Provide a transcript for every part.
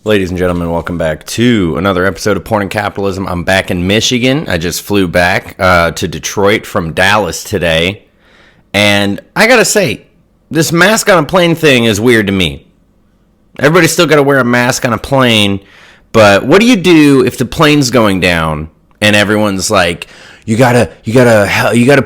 Ladies and gentlemen, welcome back to another episode of Porn and Capitalism. I'm back in Michigan. I just flew back to Detroit from Dallas today. And I gotta say, this mask on a plane thing is weird to me. Everybody's still gotta wear a mask on a plane, but what do you do if the plane's going down and everyone's like, you gotta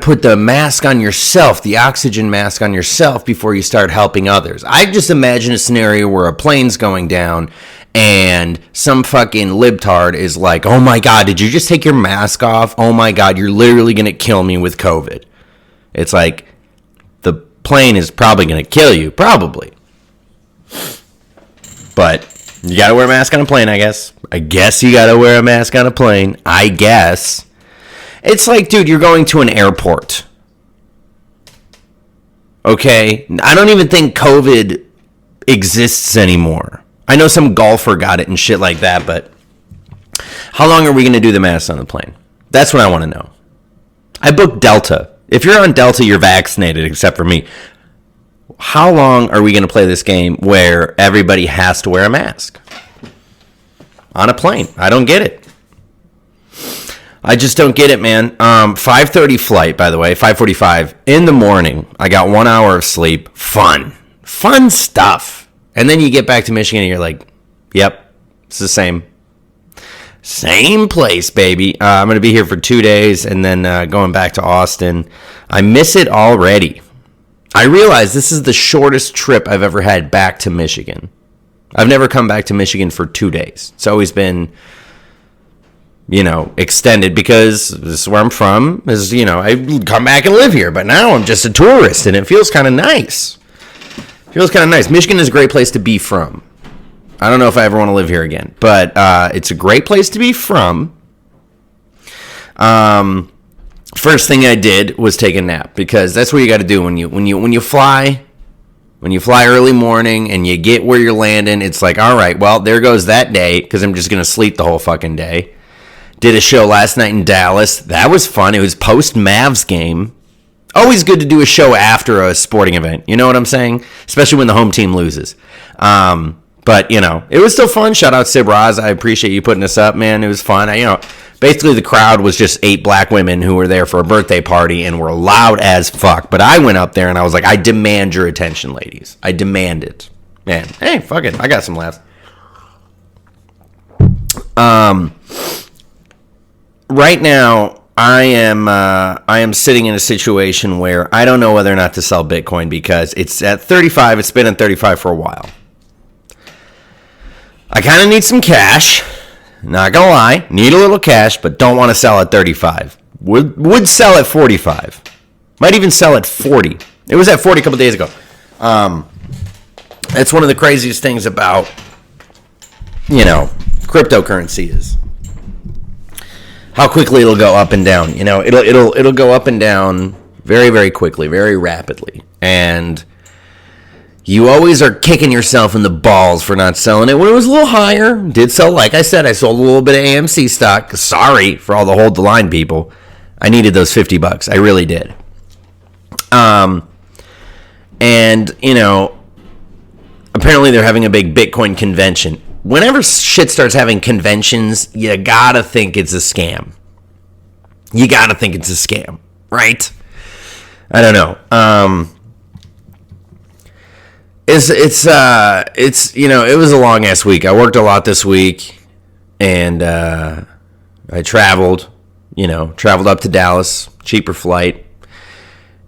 put the mask on yourself, the oxygen mask on yourself before you start helping others? I just imagine a scenario where a plane's going down and some fucking libtard is like, oh my God, did you just take your mask off? Oh my God, you're literally going to kill me with COVID. It's like, the plane is probably going to kill you, probably. But you got to wear a mask on a plane, I guess. I guess you got to wear a mask on a plane, I guess. It's like, dude, you're going to an airport. Okay? I don't even think COVID exists anymore. I know some golfer got it and shit like that, but how long are we going to do the masks on the plane? That's what I want to know. I booked Delta. If you're on Delta, you're vaccinated, except for me. How long are we going to play this game where everybody has to wear a mask on a plane? I don't get it. I just don't get it, man. 5:30 flight, by the way, 5:45 in the morning. I got 1 hour of sleep. Fun stuff. And then you get back to Michigan and you're like, yep, it's the same place, baby. I'm going to be here for 2 days and then going back to Austin. I miss it already. I realize this is the shortest trip I've ever had back to Michigan. I've never come back to Michigan for 2 days. It's always been, extended because this is where I'm from. I come back and live here, but now I'm just a tourist and it feels kind of nice. Michigan is a great place to be from. I don't know if I ever want to live here again, but it's a great place to be from. First thing I did was take a nap because that's what you got to do when you fly. When you fly early morning and you get where you're landing, it's like, all right, well, there goes that day because I'm just gonna sleep the whole fucking day. Did a show last night in Dallas. That was fun. It was post Mavs game. Always good to do a show after a sporting event. You know what I'm saying? Especially when the home team loses. But, it was still fun. Shout out Sib Raz. I appreciate you putting this up, man. It was fun. Basically the crowd was just 8 black women who were there for a birthday party and were loud as fuck. But I went up there and I was like, I demand your attention, ladies. I demand it. Man, hey, fuck it. I got some laughs. Right now, I am sitting in a situation where I don't know whether or not to sell Bitcoin because it's at 35. It's been at 35 for a while. I kind of need some cash. Not gonna lie, need a little cash, but don't want to sell at 35. Would sell at 45. Might even sell at 40. It was at 40 a couple days ago. That's one of the craziest things about cryptocurrency is how quickly it'll go up and down. It'll go up and down very, very quickly, very rapidly. And you always are kicking yourself in the balls for not selling it when it was a little higher. Did sell, like I said, I sold a little bit of AMC stock. Sorry for all the hold the line people. I needed those $50. I really did. And apparently they're having a big Bitcoin convention. Whenever shit starts having conventions, you gotta think it's a scam. Right? I don't know. It was a long ass week. I worked a lot this week, and I traveled up to Dallas, cheaper flight,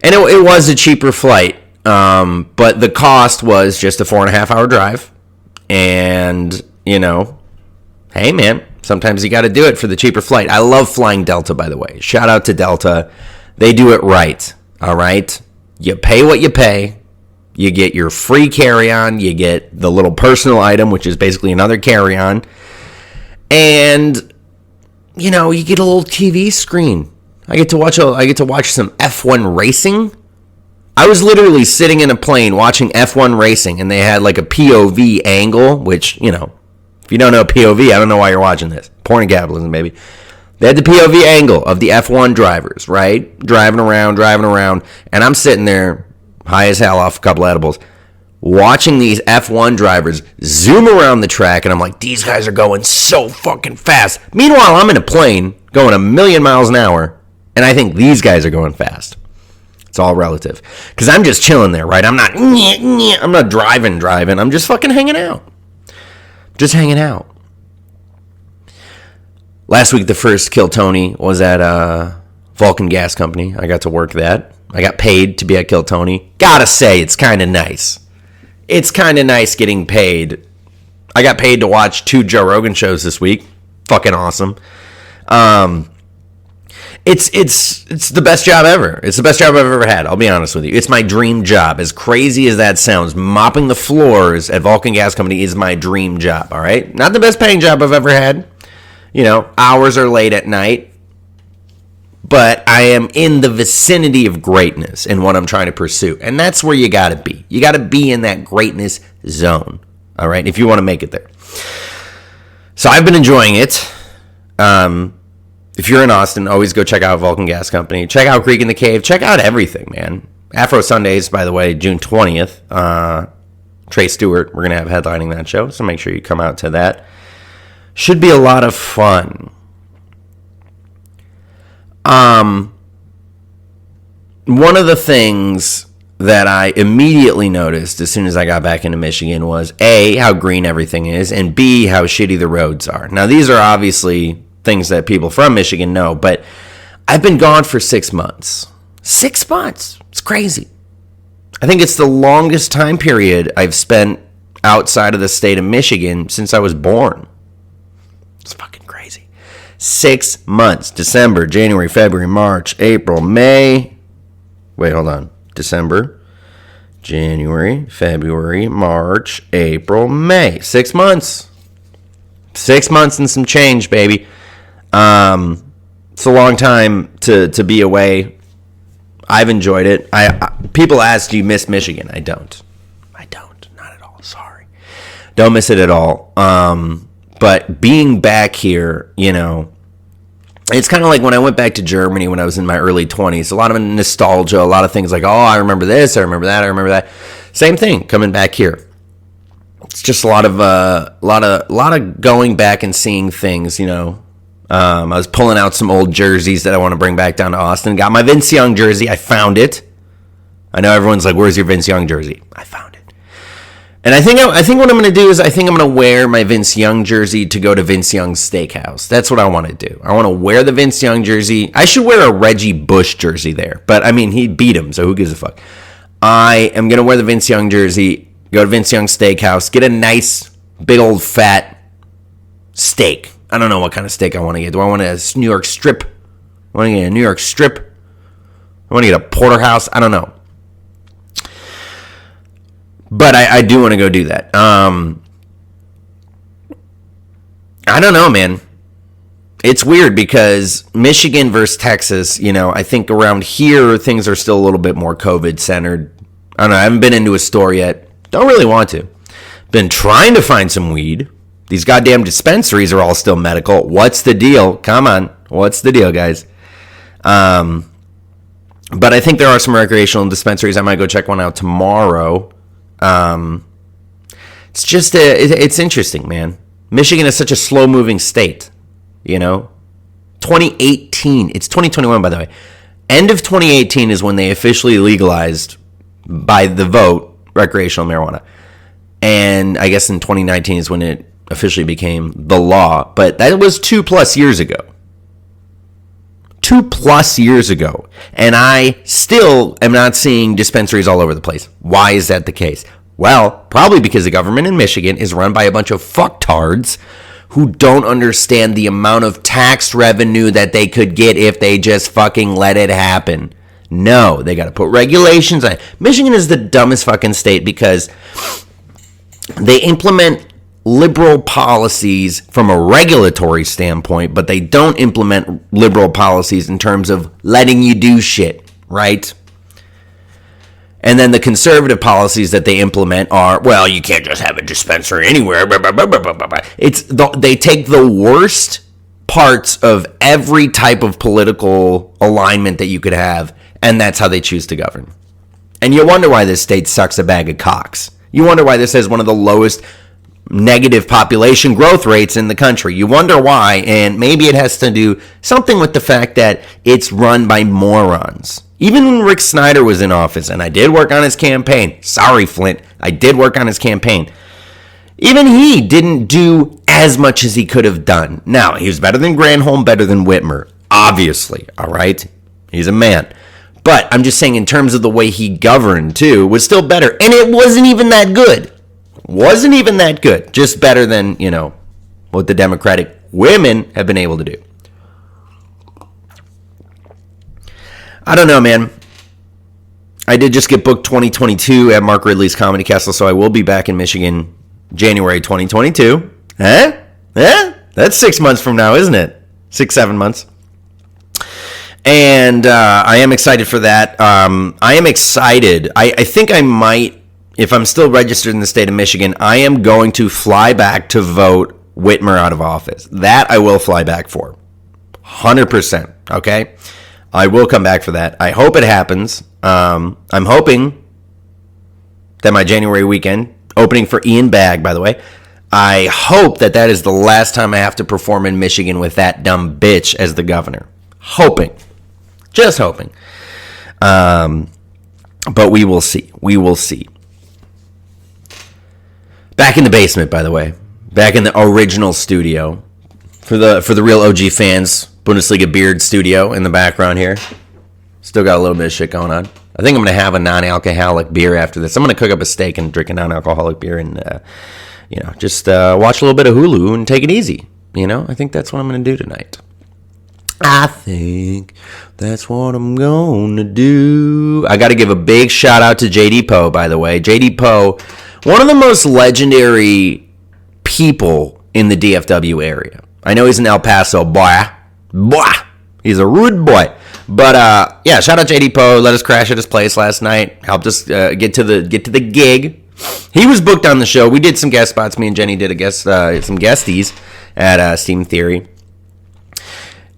and it was a cheaper flight, but the cost was just a 4.5 hour drive. And, hey, man, sometimes you got to do it for the cheaper flight. I love flying Delta, by the way. Shout out to Delta. They do it right, all right? You pay what you pay. You get your free carry-on. You get the little personal item, which is basically another carry-on. And, you get a little TV screen. I get to watch some F1 racing. I was literally sitting in a plane watching F1 racing, and they had like a POV angle, which, if you don't know POV, I don't know why you're watching this. Porn and capitalism, baby. They had the POV angle of the F1 drivers, right? Driving around, and I'm sitting there, high as hell off a couple edibles, watching these F1 drivers zoom around the track, and I'm like, these guys are going so fucking fast. Meanwhile, I'm in a plane going 1,000,000 miles an hour, and I think these guys are going fast. It's all relative. Because I'm just chilling there, right? I'm not driving. I'm just fucking hanging out. Just hanging out. Last week, the first Kill Tony was at Vulcan Gas Company. I got to work that. I got paid to be at Kill Tony. Gotta say, it's kind of nice. It's kind of nice getting paid. I got paid to watch 2 Joe Rogan shows this week. Fucking awesome. It's the best job ever. It's the best job I've ever had. I'll be honest with you. It's my dream job. As crazy as that sounds, mopping the floors at Vulcan Gas Company is my dream job. All right, not the best paying job I've ever had. You know, hours are late at night. But I am in the vicinity of greatness in what I'm trying to pursue. And that's where you got to be. You got to be in that greatness zone, all right, if you want to make it there. So I've been enjoying it. If you're in Austin, always go check out Vulcan Gas Company. Check out Creek in the Cave. Check out everything, man. Afro Sundays, by the way, June 20th. Trey Stewart, we're going to have headlining that show. So make sure you come out to that. Should be a lot of fun. One of the things that I immediately noticed as soon as I got back into Michigan was A, how green everything is, and B, how shitty the roads are. Now, these are obviously things that people from Michigan know, but I've been gone for 6 months. 6 months. It's crazy. I think it's the longest time period I've spent outside of the state of Michigan since I was born. It's fucking crazy. 6 months. December, January, February, March, April, May. Wait, hold on. December, January, February, March, April, May. 6 months. 6 months and some change, baby. It's a long time to be away. I've enjoyed it. People ask, do you miss Michigan? I don't. Not at all. Sorry. Don't miss it at all. But being back here, you know, it's kind of like when I went back to Germany when I was in my early 20s. A lot of nostalgia, a lot of things like, oh, I remember this, I remember that, I remember that. Same thing coming back here. It's just a lot of going back and seeing things, you know. I was pulling out some old jerseys that I want to bring back down to Austin. Got my Vince Young jersey. I found it. I know everyone's like, where's your Vince Young jersey? I found it. And I think what I'm going to do is I think I'm going to wear my Vince Young jersey to go to Vince Young's Steakhouse. That's what I want to do. I want to wear the Vince Young jersey. I should wear a Reggie Bush jersey there. But, I mean, he beat him, so who gives a fuck? I am going to wear the Vince Young jersey, go to Vince Young's Steakhouse, get a nice, big old fat steak. I don't know what kind of steak I want to get. Do I want a New York strip? I want to get a New York strip? I want to get a porterhouse? I don't know. But I do want to go do that. I don't know, man. It's weird because Michigan versus Texas, you know, I think around here things are still a little bit more COVID-centered. I don't know. I haven't been into a store yet. Don't really want to. Been trying to find some weed. These goddamn dispensaries are all still medical. What's the deal? Come on. What's the deal, guys? But I think there are some recreational dispensaries. I might go check one out tomorrow. It's just, it's interesting, man. Michigan is such a slow-moving state, you know? 2018, it's 2021, by the way. End of 2018 is when they officially legalized, by the vote, recreational marijuana. And I guess in 2019 is when it officially became the law. But that was 2+ years ago. 2+ years ago. And I still am not seeing dispensaries all over the place. Why is that the case? Well, probably because the government in Michigan is run by a bunch of fucktards who don't understand the amount of tax revenue that they could get if they just fucking let it happen. No, they got to put regulations on it. Michigan is the dumbest fucking state because they implement liberal policies from a regulatory standpoint, but they don't implement liberal policies in terms of letting you do shit, right? And then the conservative policies that they implement are, well, you can't just have a dispensary anywhere. They take the worst parts of every type of political alignment that you could have, and that's how they choose to govern. And you wonder why this state sucks a bag of cocks. You wonder why this has one of the lowest negative population growth rates in the country. You wonder why, and maybe it has to do something with the fact that it's run by morons. Even when Rick Snyder was in office, and I did work on his campaign. Sorry, Flint. I did work on his campaign. Even he didn't do as much as he could have done. Now, he was better than Granholm, better than Whitmer. Obviously, all right? He's a man. But I'm just saying in terms of the way he governed, too, was still better. And it wasn't even that good. Wasn't even that good. Just better than, what the Democratic women have been able to do. I don't know, man. I did just get booked 2022 at Mark Ridley's Comedy Castle, so I will be back in Michigan January 2022. Huh? That's 6 months from now, isn't it? 6-7 months. And I am excited for that. I am excited. I think I might, if I'm still registered in the state of Michigan, I am going to fly back to vote Whitmer out of office. That I will fly back for. 100%. Okay? I will come back for that. I hope it happens. I'm hoping that my January weekend, opening for Ian Bagg, by the way, I hope that is the last time I have to perform in Michigan with that dumb bitch as the governor. Hoping. Just hoping. But we will see. We will see. Back in the basement, by the way. Back in the original studio. For the real OG fans, Bundesliga Beard studio in the background here. Still got a little bit of shit going on. I think I'm going to have a non-alcoholic beer after this. I'm going to cook up a steak and drink a non-alcoholic beer and, just watch a little bit of Hulu and take it easy. I think that's what I'm going to do tonight. I think that's what I'm going to do. I got to give a big shout out to JD Poe, by the way. JD Poe, one of the most legendary people in the DFW area. I know he's in El Paso, boy. He's a rude boy. But shout out JD Poe. Let us crash at his place last night. Helped us get to the gig. He was booked on the show. We did some guest spots. Me and Jenny did some guesties at Steam Theory.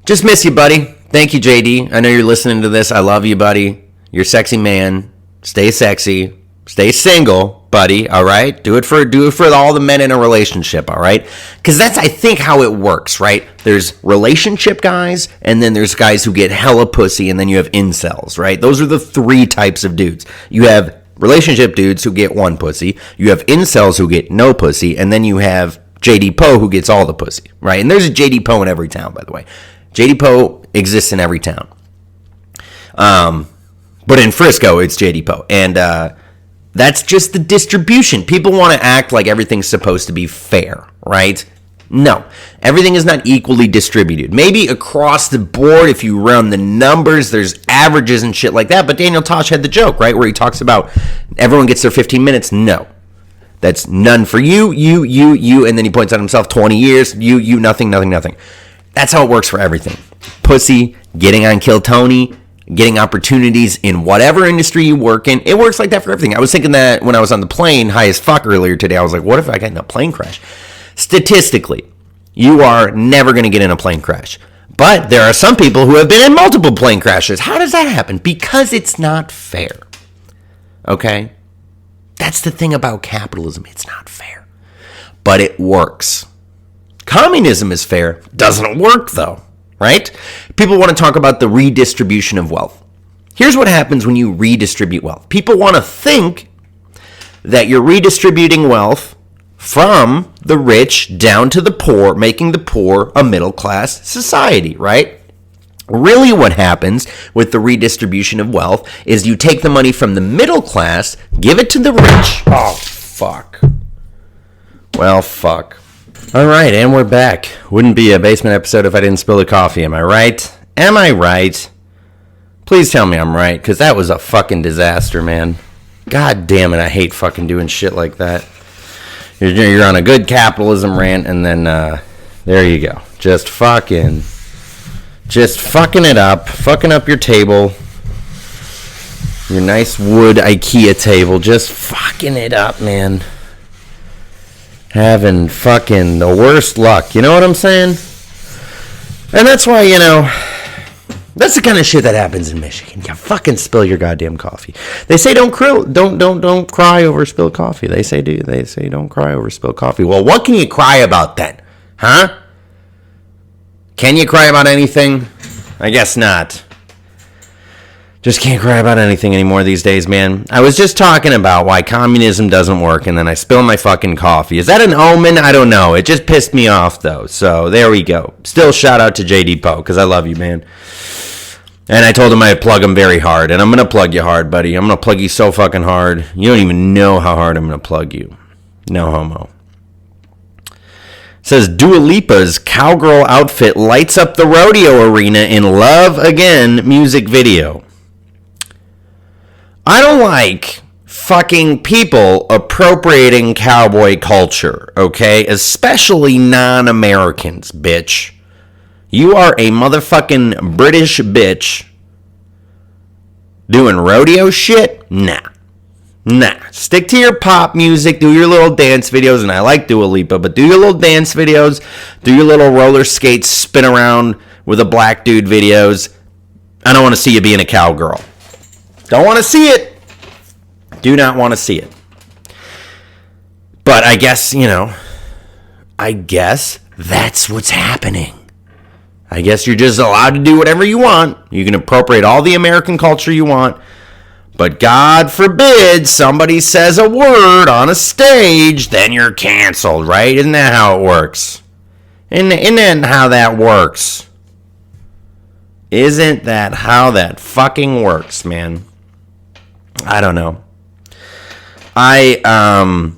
Just miss you, buddy. Thank you, JD. I know you're listening to this. I love you, buddy. You're a sexy man. Stay sexy. Stay single, buddy. All right. Do it for all the men in a relationship. All right. Because that's, I think, how it works. Right. There's relationship guys, and then there's guys who get hella pussy, and then you have incels. Right. Those are the three types of dudes. You have relationship dudes who get one pussy. You have incels who get no pussy, and then you have JD Poe who gets all the pussy. Right. And there's a JD Poe in every town, by the way. JD Poe exists in every town. But in Frisco, it's JD Poe. And that's just the distribution. People want to act like everything's supposed to be fair, right? No. Everything is not equally distributed. Maybe across the board, if you run the numbers, there's averages and shit like that. But Daniel Tosh had the joke, right, where he talks about everyone gets their 15 minutes. No. That's none for you, and then he points out himself 20 years, you, nothing. That's how it works for everything. Pussy, getting on Kill Tony, getting opportunities in whatever industry you work in. It works like that for everything. I was thinking that when I was on the plane, high as fuck earlier today. I was like, what if I got in a plane crash? Statistically, you are never going to get in a plane crash. But there are some people who have been in multiple plane crashes. How does that happen? Because it's not fair. Okay? That's the thing about capitalism. It's not fair. But it works. Communism is fair. Doesn't work, though, right? People want to talk about the redistribution of wealth. Here's what happens when you redistribute wealth. People want to think that you're redistributing wealth from the rich down to the poor, making the poor a middle-class society, right? Really what happens with the redistribution of wealth is you take the money from the middle class, give it to the rich. Oh, fuck. Well, fuck. All right, and we're back. Wouldn't be a basement episode if I didn't spill the coffee. Am I right? Am I right? Please tell me I'm right, because that was a fucking disaster, man. God damn it, I hate fucking doing shit like that. You're on a good capitalism rant, and then there you go. Just fucking it up. Fucking up your table. Your nice wood IKEA table. Just fucking it up, man. Having fucking the worst luck. You know what I'm saying? And that's why, That's the kind of shit that happens in Michigan. You fucking spill your goddamn coffee. They say don't cry over spilled coffee. They say don't cry over spilled coffee. Well, what can you cry about then? Huh? Can you cry about anything? I guess not. Just can't cry about anything anymore these days, man. I was just talking about why communism doesn't work, and then I spilled my fucking coffee. Is that an omen? I don't know. It just pissed me off, though. So there we go. Still shout out to JD Poe, because I love you, man. And I told him I'd plug him very hard, and I'm going to plug you hard, buddy. I'm going to plug you so fucking hard. You don't even know how hard I'm going to plug you. No homo. It says Dua Lipa's cowgirl outfit lights up the rodeo arena in Love Again music video. I don't like fucking people appropriating cowboy culture, okay? Especially non-Americans, bitch. You are a motherfucking British bitch doing rodeo shit? Nah. Stick to your pop music, do your little dance videos, and I like Dua Lipa, but do your little dance videos, do your little roller skates, spin around with a black dude videos. I don't want to see you being a cowgirl. Don't want to see it. Do not want to see it. But I guess, that's what's happening. I guess you're just allowed to do whatever you want. You can appropriate all the American culture you want. But God forbid somebody says a word on a stage, then you're canceled, right? Isn't that how it works? Isn't that how that works? Isn't that how that fucking works, man? I don't know. I'm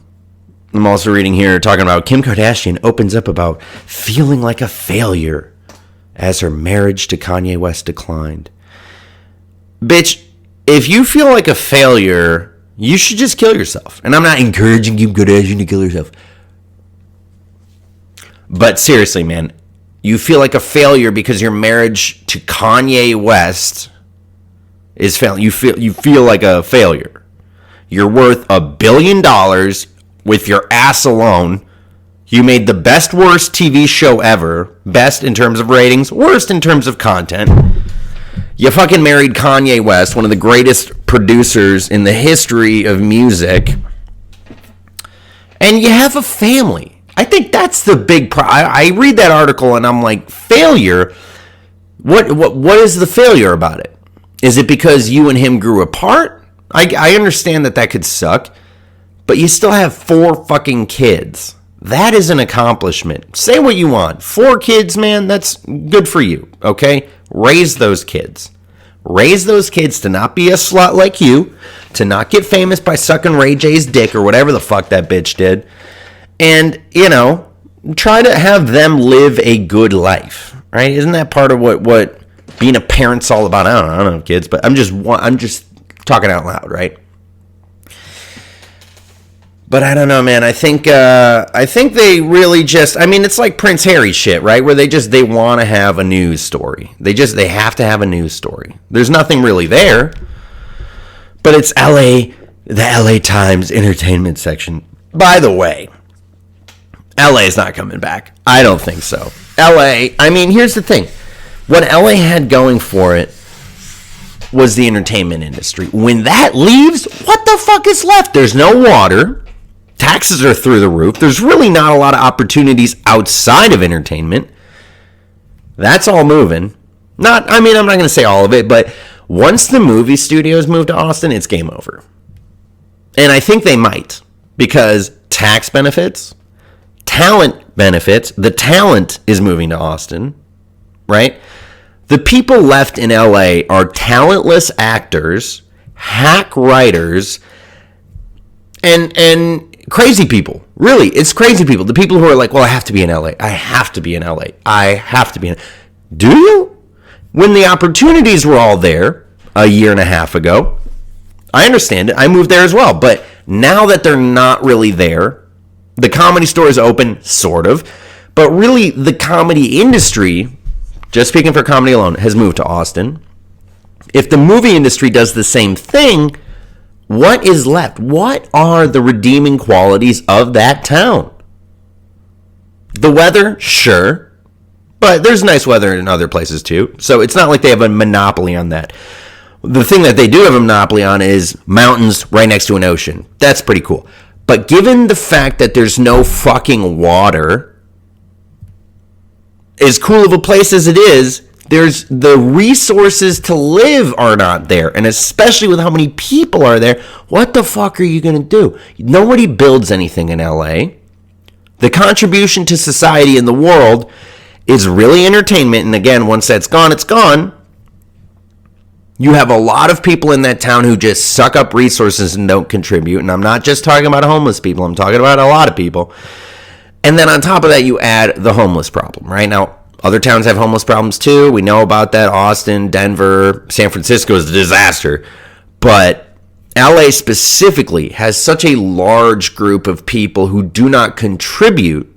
also reading here talking about Kim Kardashian opens up about feeling like a failure as her marriage to Kanye West declined. Bitch, if you feel like a failure, you should just kill yourself. And I'm not encouraging Kim Kardashian to kill herself. But seriously, man, you feel like a failure because your marriage to Kanye West is failing. You feel like a failure. You're worth $1 billion with your ass alone. You made the best, worst TV show ever. Best in terms of ratings, worst in terms of content. You fucking married Kanye West, one of the greatest producers in the history of music. And you have a family. I think that's the big problem. I read that article and I'm like, failure? What is the failure about it? Is it because you and him grew apart? I understand that could suck, but you still have 4 fucking kids. That is an accomplishment. Say what you want. 4 kids, man, that's good for you, okay? Raise those kids. Raise those kids to not be a slut like you, to not get famous by sucking Ray J's dick or whatever the fuck that bitch did. And, try to have them live a good life, right? Isn't that part of what being a parent's all about? I don't know, kids, but I'm just talking out loud, right? But I don't know, man. I think they really just, it's like Prince Harry shit, right? Where they want to have a news story. They have to have a news story. There's nothing really there. But it's LA, the LA Times entertainment section. By the way, LA is not coming back. I don't think so. LA, here's the thing. What LA had going for it was the entertainment industry. When that leaves, what the fuck is left? There's no water. Taxes are through the roof. There's really not a lot of opportunities outside of entertainment. That's all moving. I'm not going to say all of it, but once the movie studios move to Austin, it's game over. And I think they might, because tax benefits, talent benefits, the talent is moving to Austin, right? The people left in LA are talentless actors, hack writers, and crazy people. Really, it's crazy people. The people who are like, well, I have to be in LA. I have to be in LA. I have to be in. Do you? When the opportunities were all there a year and a half ago, I understand it. I moved there as well. But now that they're not really there, the Comedy Store is open, sort of. But really, the comedy industry, just speaking for comedy alone, has moved to Austin. If the movie industry does the same thing, what is left? What are the redeeming qualities of that town? The weather? Sure. But there's nice weather in other places too. So it's not like they have a monopoly on that. The thing that they do have a monopoly on is mountains right next to an ocean. That's pretty cool. But given the fact that there's no fucking water, as cool of a place as it is, there's the resources to live are not there. And especially with how many people are there, what the fuck are you going to do? Nobody builds anything in LA. The contribution to society in the world is really entertainment. And again, once that's gone, it's gone. You have a lot of people in that town who just suck up resources and don't contribute. And I'm not just talking about homeless people. I'm talking about a lot of people. And then on top of that, you add the homeless problem, right? Now, other towns have homeless problems too. We know about that. Austin, Denver, San Francisco is a disaster. But LA specifically has such a large group of people who do not contribute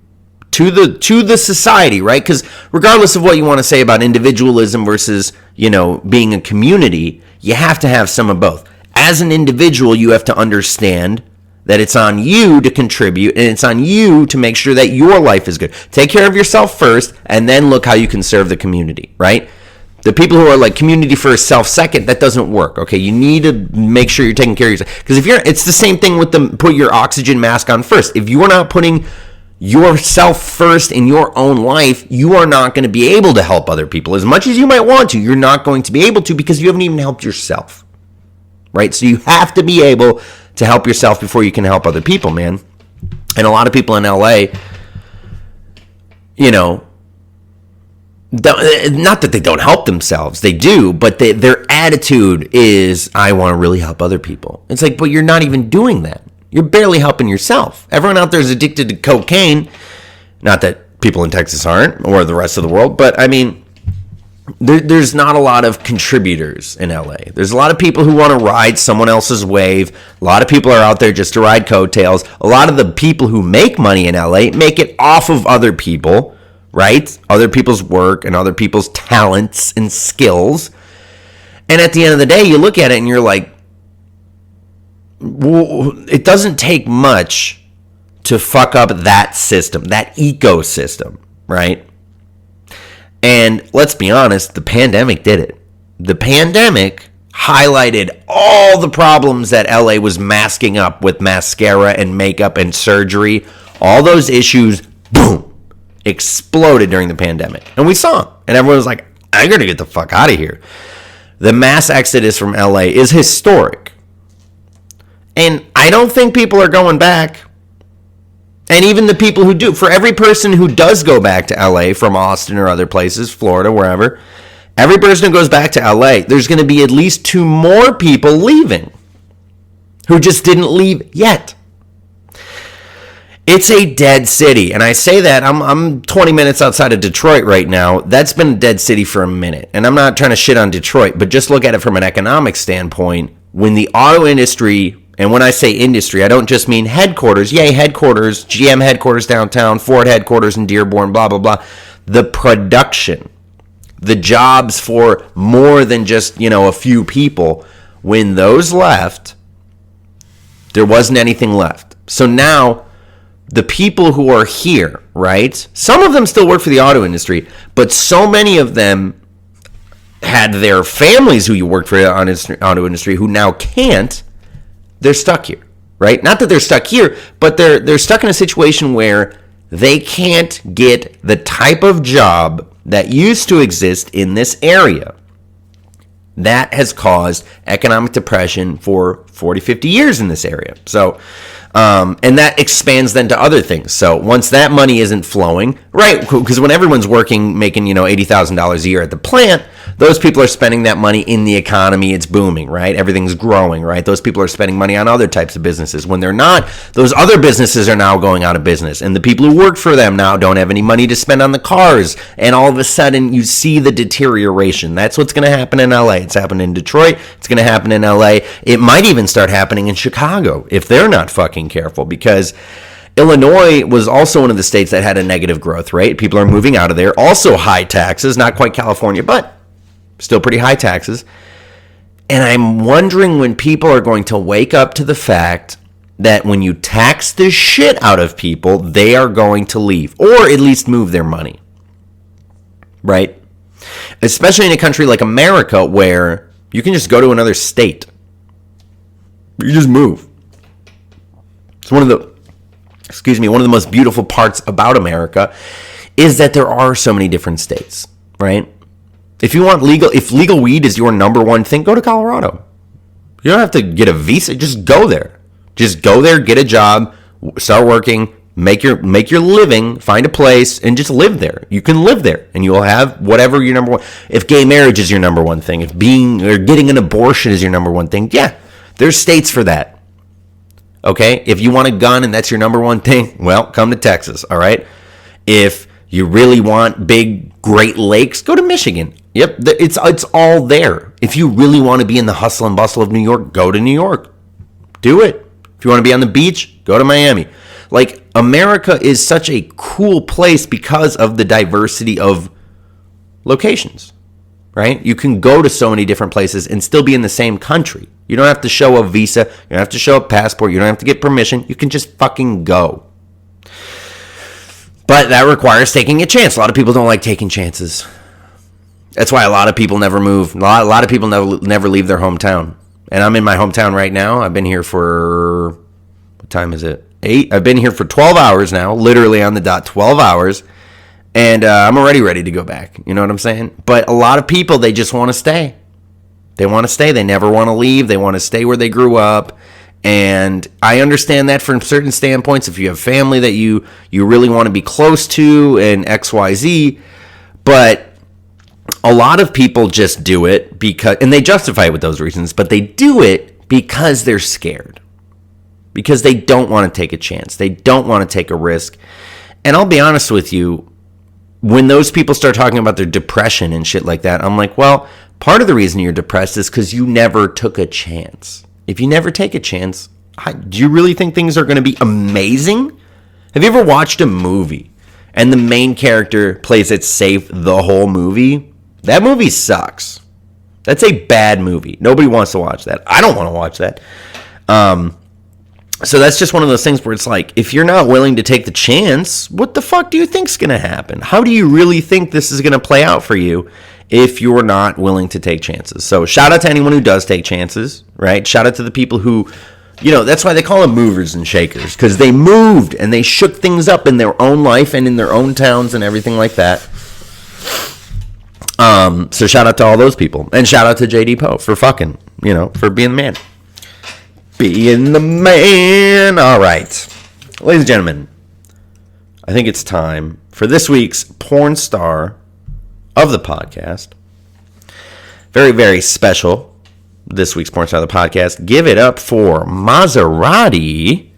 to the society, right? Because regardless of what you want to say about individualism versus, being a community, you have to have some of both. As an individual, you have to understand that it's on you to contribute, and it's on you to make sure that your life is good. Take care of yourself first, and then look how you can serve the community, right? The people who are like community first, self second, that doesn't work, okay? You need to make sure you're taking care of yourself. Because it's the same thing with put your oxygen mask on first. If you are not putting yourself first in your own life, you are not going to be able to help other people. As much as you might want to, you're not going to be able to because you haven't even helped yourself, right? So you have to be able to help yourself before you can help other people, man. And a lot of people in LA, not that they don't help themselves, they do, but their attitude is, I want to really help other people. It's like, but you're not even doing that. You're barely helping yourself. Everyone out there is addicted to cocaine. Not that people in Texas aren't, or the rest of the world, but I mean, there's not a lot of contributors in LA. There's a lot of people who want to ride someone else's wave. A lot of people are out there just to ride coattails. A lot of the people who make money in LA make it off of other people, right? Other people's work and other people's talents and skills. And at the end of the day, you look at it and you're like, it doesn't take much to fuck up that system, that ecosystem, right? And let's be honest, the pandemic did it. The pandemic highlighted all the problems that LA was masking up with mascara and makeup and surgery. All those issues, boom, exploded during the pandemic. And we saw them. And everyone was like, I'm going to get the fuck out of here. The mass exodus from LA is historic. And I don't think people are going back. And even the people who do, for every person who does go back to LA from Austin or other places, Florida, wherever, every person who goes back to LA, there's going to be at least 2 more people leaving who just didn't leave yet. It's a dead city. And I say that, I'm 20 minutes outside of Detroit right now. That's been a dead city for a minute. And I'm not trying to shit on Detroit, but just look at it from an economic standpoint. When the auto industry, and when I say industry, I don't just mean headquarters. Yay, headquarters, GM headquarters downtown, Ford headquarters in Dearborn, blah, blah, blah. The production, the jobs for more than just, a few people. When those left, there wasn't anything left. So now the people who are here, right? Some of them still work for the auto industry, but so many of them had their families who you worked for the auto industry who now can't. They're stuck here, right? Not that they're stuck here, but they're stuck in a situation where they can't get the type of job that used to exist in this area. That has caused economic depression for 40, 50 years in this area. So, and that expands then to other things. So once that money isn't flowing, right? Because when everyone's making, $80,000 a year at the plant, those people are spending that money in the economy. It's booming, right? Everything's growing, right? Those people are spending money on other types of businesses. When they're not, those other businesses are now going out of business. And the people who work for them now don't have any money to spend on the cars. And all of a sudden, you see the deterioration. That's what's going to happen in LA. It's happened in Detroit. It's going to happen in LA. It might even start happening in Chicago if they're not fucking careful, because Illinois was also one of the states that had a negative growth rate. People are moving out of there. Also high taxes, not quite California, but still pretty high taxes. And I'm wondering when people are going to wake up to the fact that when you tax the shit out of people, they are going to leave, or at least move their money. right? Especially in a country like America where you can just go to another state. You just move. It's one of the most beautiful parts about America is that there are so many different states, right? If legal weed is your number one thing, go to Colorado. You don't have to get a visa, just go there. Just go there, get a job, start working, make your living, find a place, and just live there. You can live there, and you'll have whatever your number one. If gay marriage is your number one thing, if getting an abortion is your number one thing, yeah, there's states for that. Okay, if you want a gun and that's your number one thing, well, come to Texas. All right, if you really want big Great Lakes, go to Michigan. Yep, it's all there. If you really want to be in the hustle and bustle of New York, go to New York. Do it. If you want to be on the beach, go to Miami. Like, America is such a cool place because of the diversity of locations, right? You can go to so many different places and still be in the same country. You don't have to show a visa. You don't have to show a passport. You don't have to get permission. You can just fucking go. But that requires taking a chance. A lot of people don't like taking chances. That's why a lot of people never move. A lot of people never leave their hometown. And I'm in my hometown right now. I've been here for, what time is it? 8. I've been here for 12 hours now, literally on the dot, 12 hours. And I'm already ready to go back. You know what I'm saying? But a lot of people, they just want to stay. They want to stay. They never want to leave. They want to stay where they grew up. And I understand that from certain standpoints. If you have family that you really want to be close to and XYZ. But a lot of people just do it because, and they justify it with those reasons, but they do it because they're scared. Because they don't want to take a chance. They don't want to take a risk. And I'll be honest with you, when those people start talking about their depression and shit like that, I'm like, well, part of the reason you're depressed is because you never took a chance. If you never take a chance, do you really think things are going to be amazing? Have you ever watched a movie and the main character plays it safe the whole movie? That movie sucks. That's a bad movie. Nobody wants to watch that. I don't want to watch that. So that's just one of those things where it's like, if you're not willing to take the chance, what the fuck do you think's going to happen? How do you really think this is going to play out for you if you're not willing to take chances? So shout out to anyone who does take chances, right? Shout out to the people who, that's why they call them movers and shakers, because they moved and they shook things up in their own life and in their own towns and everything like that. So shout out to all those people. And shout out to JD Poe for fucking, for being the man. Being the man. All right. Ladies and gentlemen, I think it's time for this week's porn star of the podcast. Very, very special. This week's porn star of the podcast. Give it up for Maserati.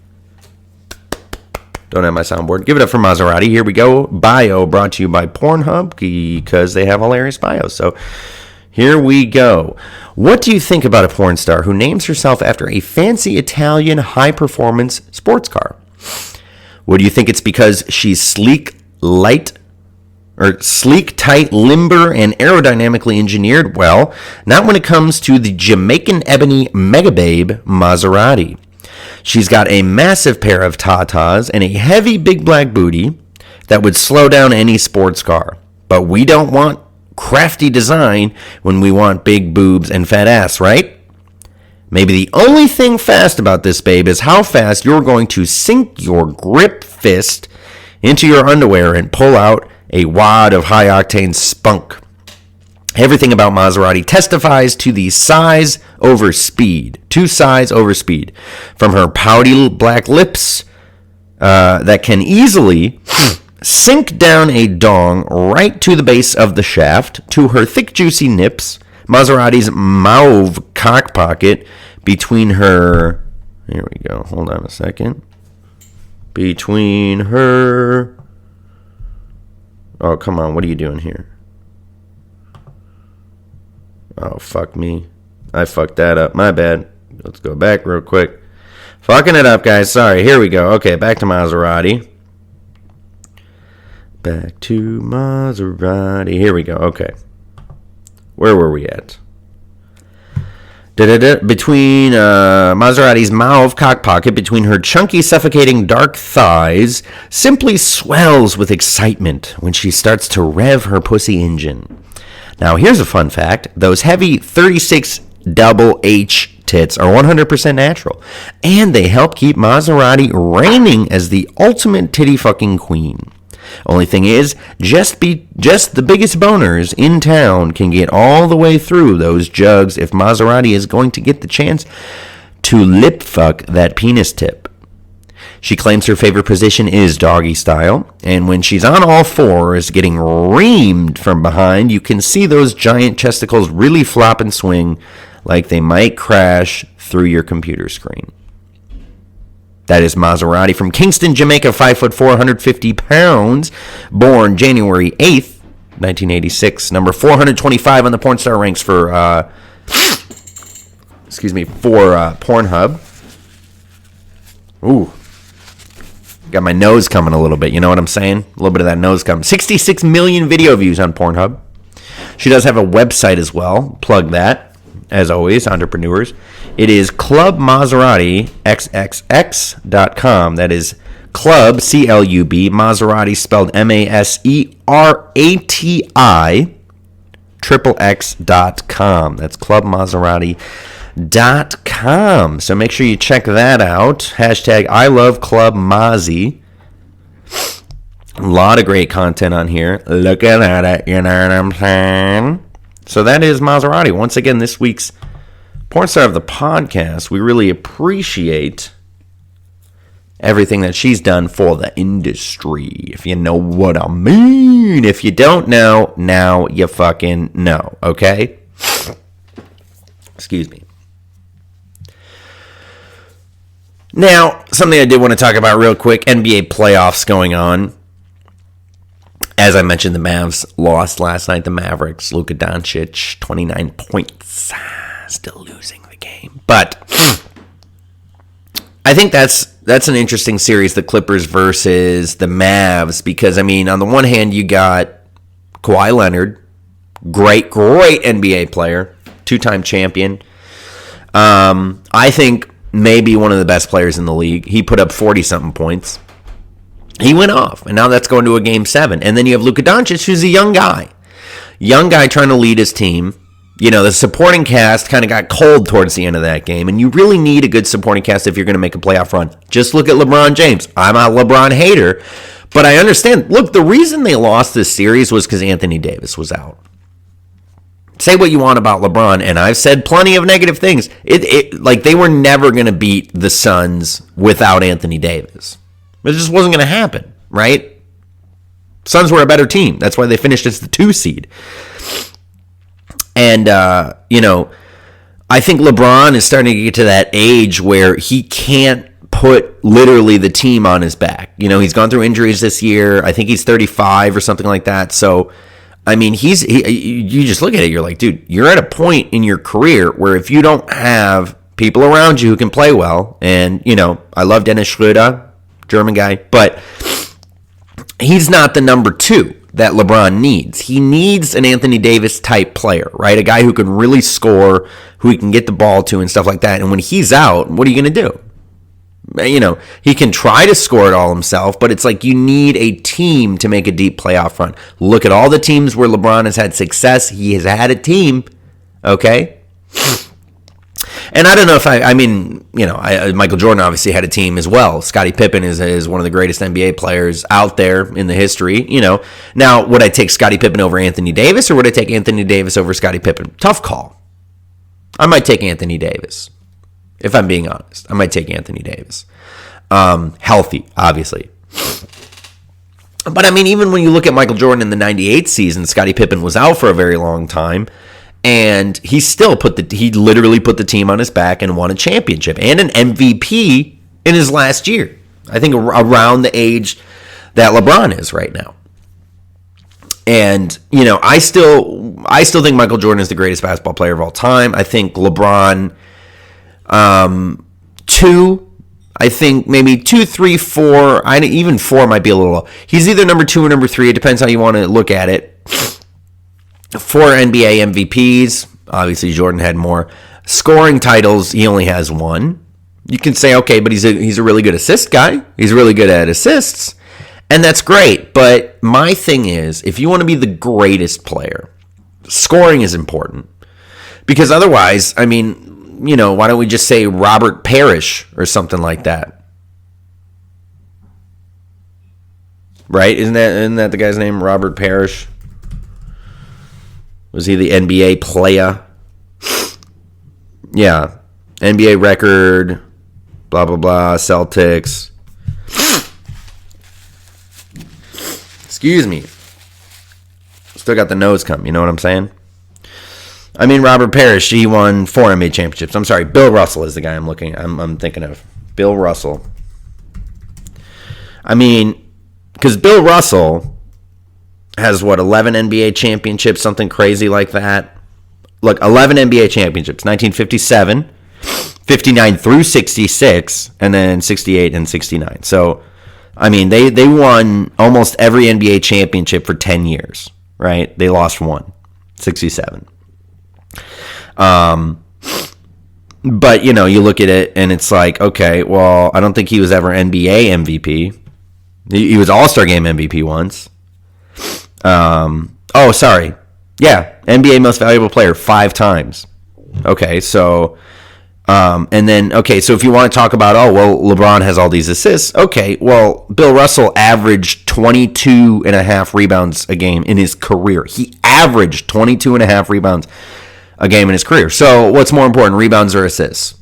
Don't have my soundboard. Give it up for Maserati. Here we go. Bio brought to you by Pornhub because they have hilarious bios. So here we go. What do you think about a porn star who names herself after a fancy Italian high-performance sports car? What do you think it's because she's sleek, tight, limber, and aerodynamically engineered? Well, not when it comes to the Jamaican ebony megababe Maserati. She's got a massive pair of tatas and a heavy big black booty that would slow down any sports car. But we don't want crafty design when we want big boobs and fat ass, right? Maybe the only thing fast about this babe is how fast you're going to sink your grip fist into your underwear and pull out a wad of high-octane spunk. Everything about Maserati testifies to the size over speed. From her pouty black lips that can easily sink down a dong right to the base of the shaft, to her thick juicy nips, Maserati's mauve cock pocket between her... Here we go. Hold on a second. Between her... Oh, come on. What are you doing here? Oh, fuck me. I fucked that up. My bad. Let's go back real quick. Fucking it up, guys. Sorry. Here we go. Okay, back to Maserati. Back to Maserati. Here we go. Okay. Where were we at? Between Maserati's mauve cock pocket, between her chunky, suffocating dark thighs, simply swells with excitement when she starts to rev her pussy engine. Now, here's a fun fact. Those heavy 36 double H tits are 100% natural, and they help keep Maserati reigning as the ultimate titty fucking queen. Only thing is, just the biggest boners in town can get all the way through those jugs if Maserati is going to get the chance to lip fuck that penis tip. She claims her favorite position is doggy style, and when she's on all fours getting reamed from behind, you can see those giant chesticles really flop and swing like they might crash through your computer screen. That is Maserati from Kingston, Jamaica, 5'4", 150 pounds, born January 8th, 1986, number 425 on the porn star ranks for Pornhub. Ooh. Got my nose coming a little bit, you know what I'm saying? A little bit of that nose coming. 66 million video views on Pornhub. She does have a website as well. Plug that, as always, entrepreneurs. It is clubmaseratixxx.com. That is club, C-L-U-B, Maserati spelled M-A-S-E-R-A-T-I, XXX.com. That's clubmaserati.com. So make sure you check that out. Hashtag I love Club Mazi. A lot of great content on here. Looking at it, you know what I'm saying? So that is Maserati. Once again, this week's porn star of the podcast. We really appreciate everything that she's done for the industry, if you know what I mean. If you don't know, now you fucking know, okay? Excuse me. Now, something I did want to talk about real quick, NBA playoffs going on. As I mentioned, the Mavs lost last night. The Mavericks, Luka Doncic, 29 points. Still losing the game. But I think that's an interesting series, the Clippers versus the Mavs, because, I mean, on the one hand, you got Kawhi Leonard, great NBA player, two-time champion. I think maybe one of the best players in the league. He put up 40-something points. He went off, and now that's going to a Game 7. And then you have Luka Doncic, who's a young guy trying to lead his team. You know, the supporting cast kind of got cold towards the end of that game, and you really need a good supporting cast if you're going to make a playoff run. Just look at LeBron James. I'm a LeBron hater, but I understand. Look, the reason they lost this series was because Anthony Davis was out. Say what you want about LeBron, and I've said plenty of negative things. Like, they were never going to beat the Suns without Anthony Davis. It just wasn't going to happen, right? Suns were a better team. That's why they finished as the 2 seed. And, you know, I think LeBron is starting to get to that age where he can't put literally the team on his back. You know, he's gone through injuries this year. I think he's 35 or something like that. So, I mean, you just look at it, you're like, dude, you're at a point in your career where if you don't have people around you who can play well, and, you know, I love Dennis Schröder, German guy, but he's not the number 2 that LeBron needs. He needs an Anthony Davis type player, right? A guy who can really score, who he can get the ball to and stuff like that. And when he's out, what are you going to do? You know, he can try to score it all himself, but it's like you need a team to make a deep playoff run. Look at all the teams where LeBron has had success. He has had a team, okay? And I don't know if Michael Jordan obviously had a team as well. Scottie Pippen is one of the greatest NBA players out there in the history. You know, now would I take Scottie Pippen over Anthony Davis, or would I take Anthony Davis over Scottie Pippen? Tough call. I might take Anthony Davis, if I'm being honest. I might take Anthony Davis. Healthy, obviously. But I mean, even when you look at Michael Jordan in the '98 season, Scottie Pippen was out for a very long time. And he still literally put the team on his back and won a championship and an MVP in his last year. I think around the age that LeBron is right now. And, you know, I still think Michael Jordan is the greatest basketball player of all time. I think LeBron, 2, I think maybe 2, 3, 4, even 4 might be a little low. He's either number 2 or number 3. It depends how you want to look at it. 4 NBA MVPs. Obviously, Jordan had more. Scoring titles, he only has one. You can say, okay, but he's a really good assist guy. He's really good at assists. And that's great. But my thing is, if you want to be the greatest player, scoring is important. Because otherwise, I mean, you know, why don't we just say Robert Parrish or something like that? Right? Isn't that the guy's name? Robert Parrish? Was he the NBA player? Yeah. NBA record, blah, blah, blah, Celtics. Excuse me. Still got the nose come, you know what I'm saying? I mean, Robert Parrish, he won 4 NBA championships. I'm sorry, Bill Russell is the guy I'm thinking of. Bill Russell. I mean, because Bill Russell has, 11 NBA championships, something crazy like that. Look, 11 NBA championships, 1957, 59 through 66, and then 68 and 69. So, I mean, they won almost every NBA championship for 10 years, right? They lost one, 67. But, you know, you look at it and it's like, okay, well, I don't think he was ever NBA MVP. He was All-Star Game MVP once. Oh, sorry. Yeah, NBA Most Valuable Player 5 times. Okay, so, and then, okay, so if you want to talk about, oh, well, LeBron has all these assists. Okay, well, Bill Russell averaged 22 and a half rebounds a game in his career. He averaged 22 and a half rebounds a game in his career. So what's more important, rebounds or assists,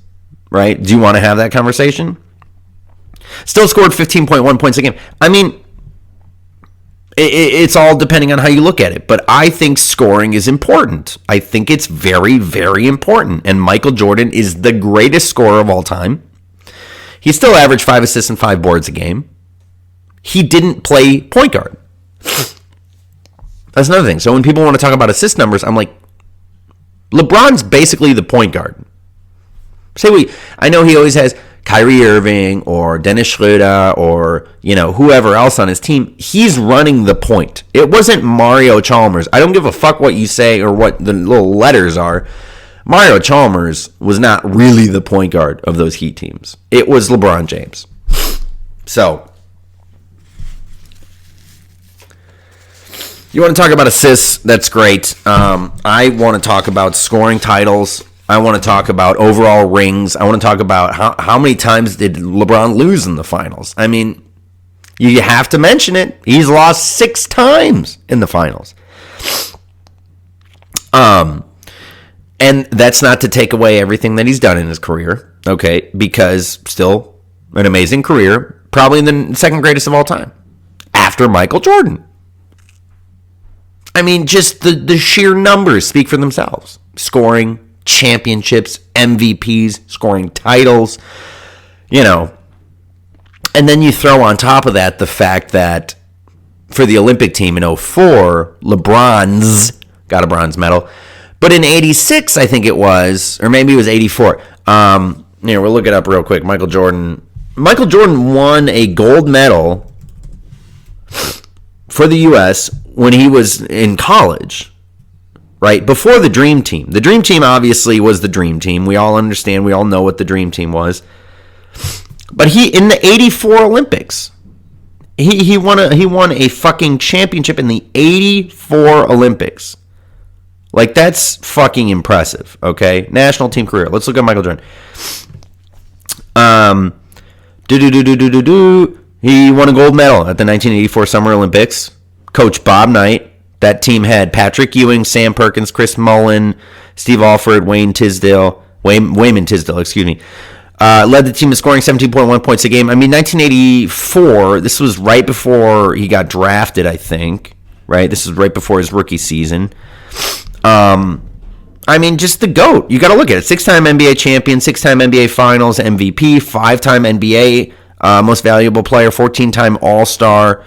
right? Do you want to have that conversation? Still scored 15.1 points a game. I mean, it's all depending on how you look at it. But I think scoring is important. I think it's very, very important. And Michael Jordan is the greatest scorer of all time. He still averaged 5 assists and 5 boards a game. He didn't play point guard. That's another thing. So when people want to talk about assist numbers, I'm like, LeBron's basically the point guard. I know he always has Kyrie Irving or Dennis Schroeder or, you know, whoever else on his team. He's running the point. It wasn't Mario Chalmers. I don't give a fuck what you say or what the little letters are. Mario Chalmers was not really the point guard of those Heat teams. It was LeBron James. So, you want to talk about assists? That's great. I want to talk about scoring titles. I want to talk about overall rings. I want to talk about how many times did LeBron lose in the finals. I mean, you have to mention it. He's lost 6 times in the finals. And that's not to take away everything that he's done in his career, okay? Because still an amazing career, probably the second greatest of all time, after Michael Jordan. I mean, just the sheer numbers speak for themselves. Scoring, championships, MVPs, scoring titles, you know. And then you throw on top of that the fact that for the Olympic team in 2004, LeBron's got a bronze medal. But in 86, I think it was, or maybe it was 84. Here, we'll look it up real quick. Michael Jordan won a gold medal for the U.S. when he was in college, right? Before the Dream Team. The Dream Team obviously was the Dream Team. We all understand. We all know what the Dream Team was. But he, in the 84 Olympics, he won a fucking championship in the 84 Olympics. Like, that's fucking impressive, okay? National team career. Let's look at Michael Jordan. He won a gold medal at the 1984 Summer Olympics. Coach Bob Knight. That team had Patrick Ewing, Sam Perkins, Chris Mullin, Steve Alford, Wayman Tisdale, excuse me. Led the team in scoring 17.1 points a game. I mean, 1984, this was right before he got drafted, I think. Right? This was right before his rookie season. I mean, just the GOAT. You got to look at it. 6-time NBA champion, 6-time NBA Finals MVP, 5-time NBA Most Valuable Player, 14-time All-Star.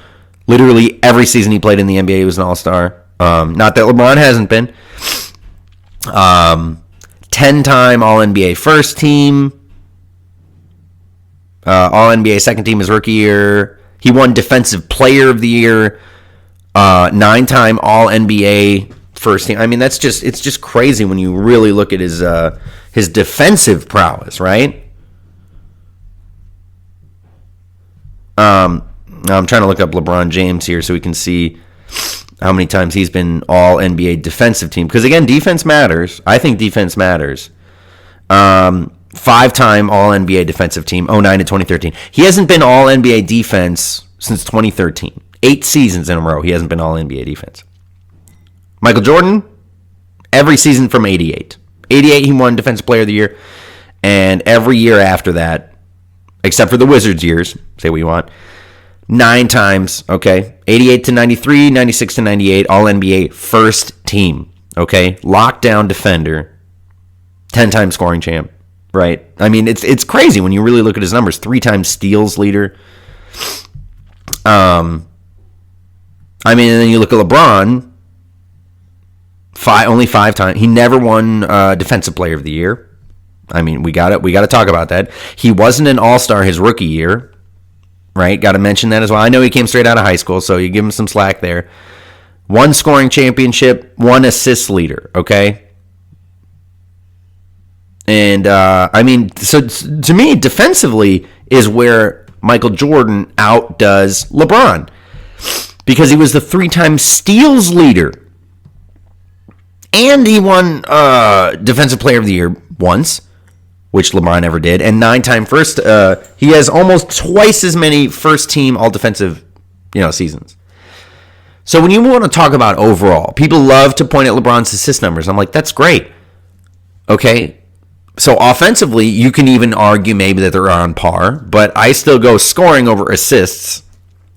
Literally every season he played in the NBA, he was an All-Star. Not that LeBron hasn't been. 10-time All-NBA First Team. All-NBA Second Team his rookie year. He won Defensive Player of the Year. 9-time All-NBA First Team. I mean, it's just crazy when you really look at his his defensive prowess, right? I'm trying to look up LeBron James here so we can see how many times he's been all NBA defensive team. Because, again, defense matters. I think defense matters. 5-time all NBA defensive team, 09 to 2013. He hasn't been all NBA defense since 2013. 8 seasons in a row he hasn't been all NBA defense. Michael Jordan, every season from 88. 88 he won Defensive Player of the Year. And every year after that, except for the Wizards years, say what you want, 9 times, okay? 88 to 93, 96 to 98, all NBA first team, okay? Lockdown defender, 10-time scoring champ, right? I mean, it's crazy when you really look at his numbers. 3-time steals leader. I mean, and then you look at LeBron, only 5 times. He never won Defensive Player of the Year. I mean, we got to talk about that. He wasn't an All-Star his rookie year. Right, got to mention that as well. I know he came straight out of high school, so you give him some slack there. 1 scoring championship, 1 assist leader, okay? And, I mean, so to me, defensively is where Michael Jordan outdoes LeBron. Because he was the 3-time steals leader. And he won Defensive Player of the Year once, which LeBron never did, and 9-time first. He has almost twice as many first-team all-defensive, seasons. So when you want to talk about overall, people love to point at LeBron's assist numbers. I'm like, that's great. Okay, so offensively, you can even argue maybe that they're on par, but I still go scoring over assists,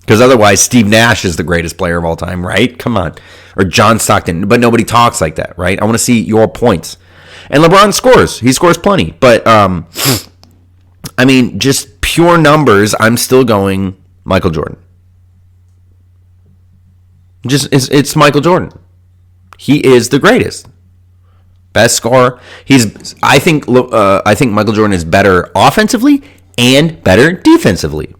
because otherwise Steve Nash is the greatest player of all time, right? Come on. Or John Stockton, but nobody talks like that, right? I want to see your points. And LeBron scores. He scores plenty. But, I mean, just pure numbers, I'm still going Michael Jordan. It's Michael Jordan. He is the greatest. Best scorer. I think Michael Jordan is better offensively and better defensively.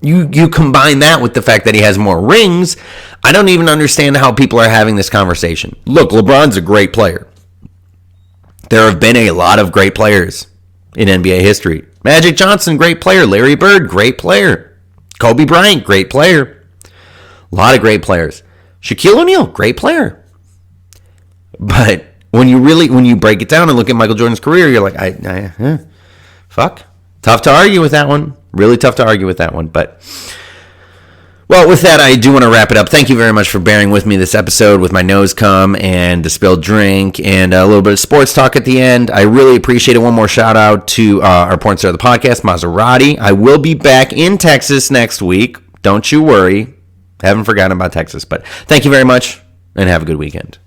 You combine that with the fact that he has more rings. I don't even understand how people are having this conversation. Look, LeBron's a great player. There have been a lot of great players in NBA history. Magic Johnson, great player. Larry Bird, great player. Kobe Bryant, great player. A lot of great players. Shaquille O'Neal, great player. But when you break it down and look at Michael Jordan's career, you're like, fuck. Tough to argue with that one. Really tough to argue with that one. But, well, with that, I do want to wrap it up. Thank you very much for bearing with me this episode with my nose cum and the spilled drink and a little bit of sports talk at the end. I really appreciate it. One more shout out to our porn star of the podcast, Maserati. I will be back in Texas next week. Don't you worry. Haven't forgotten about Texas. But thank you very much and have a good weekend.